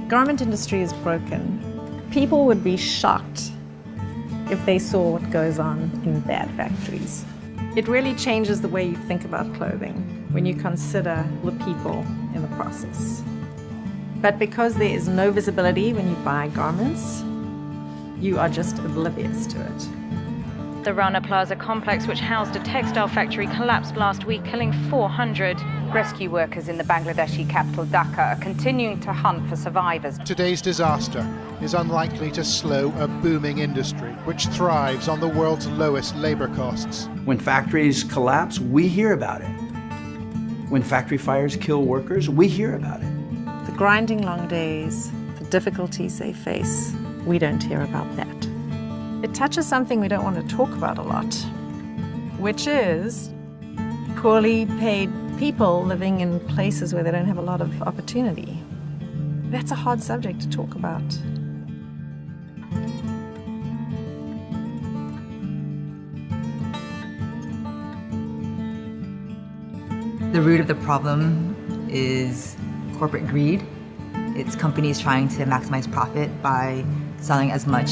Garment industry is broken. People would be shocked if they saw what goes on in bad factories. It really changes the way you think about clothing when you consider the people in the process. But because there is no visibility when you buy garments, you are just oblivious to it. The Rana Plaza complex, which housed a textile factory, collapsed last week, killing 400. Rescue workers in the Bangladeshi capital Dhaka are continuing to hunt for survivors. Today's disaster is unlikely to slow a booming industry which thrives on the world's lowest labor costs. When factories collapse, we hear about it. When factory fires kill workers, we hear about it. The grinding long days, the difficulties they face, we don't hear about that. It touches something we don't want to talk about a lot, which is poorly paid people living in places where they don't have a lot of opportunity. That's a hard subject to talk about. The root of the problem is corporate greed. It's companies trying to maximize profit by selling as much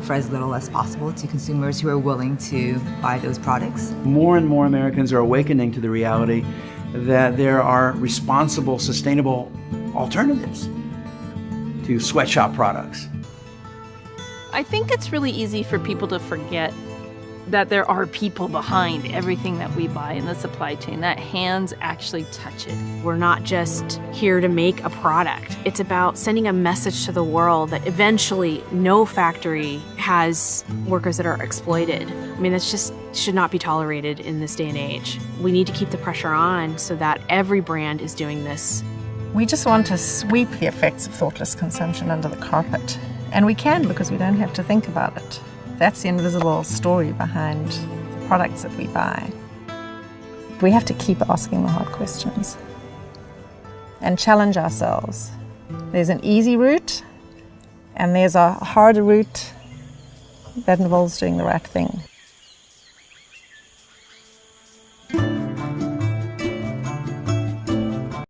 for as little as possible to consumers who are willing to buy those products. More and more Americans are awakening to the reality that there are responsible, sustainable alternatives to sweatshop products. I think it's really easy for people to forget that there are people behind everything that we buy in the supply chain, that hands actually touch it. We're not just here to make a product. It's about sending a message to the world that eventually no factory has workers that are exploited. I mean, that's just should not be tolerated in this day and age. We need to keep the pressure on so that every brand is doing this. We just want to sweep the effects of thoughtless consumption under the carpet. And we can because we don't have to think about it. That's the invisible story behind the products that we buy. We have to keep asking the hard questions and challenge ourselves. There's an easy route and there's a harder route that involves doing the right thing.